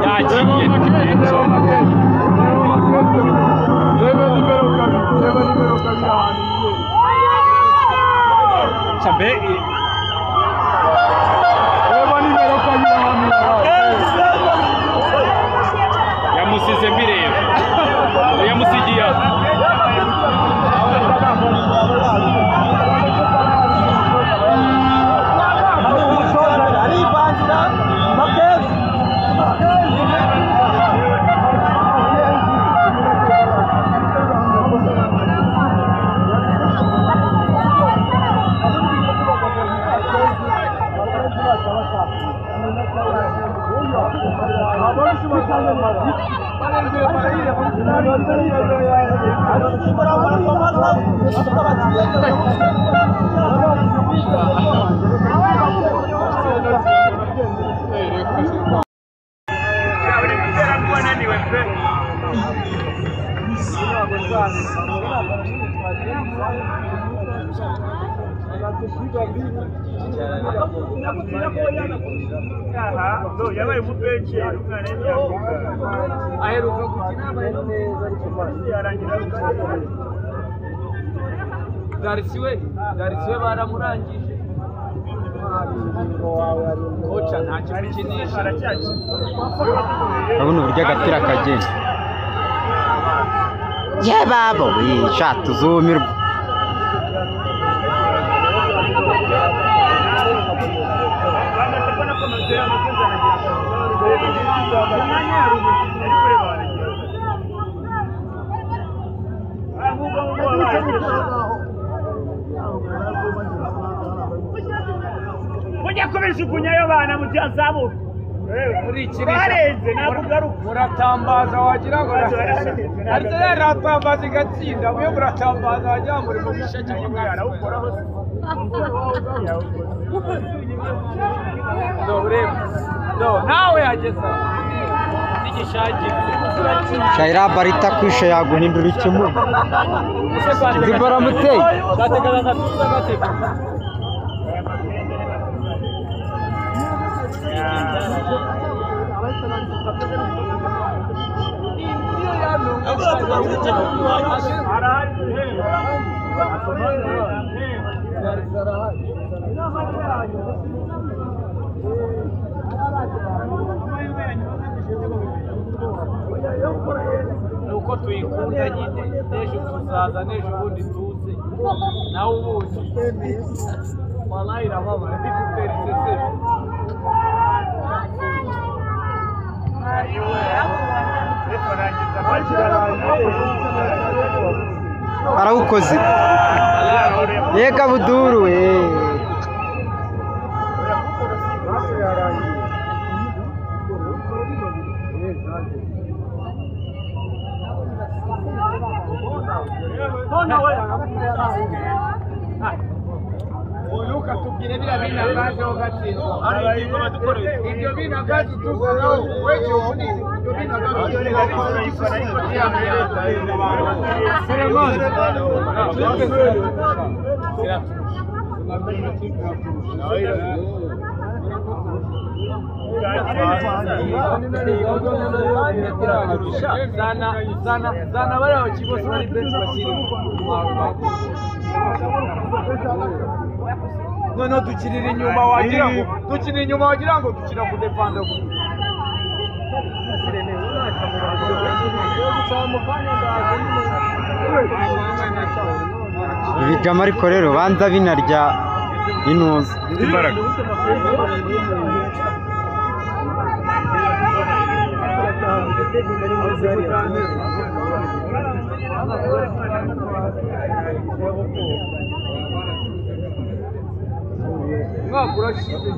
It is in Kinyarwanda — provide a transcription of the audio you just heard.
yagiye Chambe yamusize mbireba yamusigiye Darisiwe baramurangije kocha ntacyo bikinisha urabona uburyo agatira kagenda ye babo wisha tuzumirwa Mujya kubijugunyayo bana mujyazamu barenze nakugaruka muratambaza wagira ngo aratambaza igatsinda mwe muratambaza wagira ngo muri mu bisheke mwana ukoraho nawe yageza n'igishagire Shaira barita kwisha yaguhindura ikimu zibara muteye gategana gatuza gateka nuko tuyikunda nyine n'ejo tuzaza n'ejo ubundi tuze nawe ubundi wallahi irababara ndikutera iseseme arawukoze yega buduru Luka tubwire bira bina gaje ogatsinda ariko badukoreye ibyo bina gaje tuzanaho weje ubuni ibyo bina zana bari abakibose bari benshi bashyira none dukirira inyuma wagira ngo dukira ku defanda ibijama ariko rero banza binarya inuza imbaraga mwaka urashize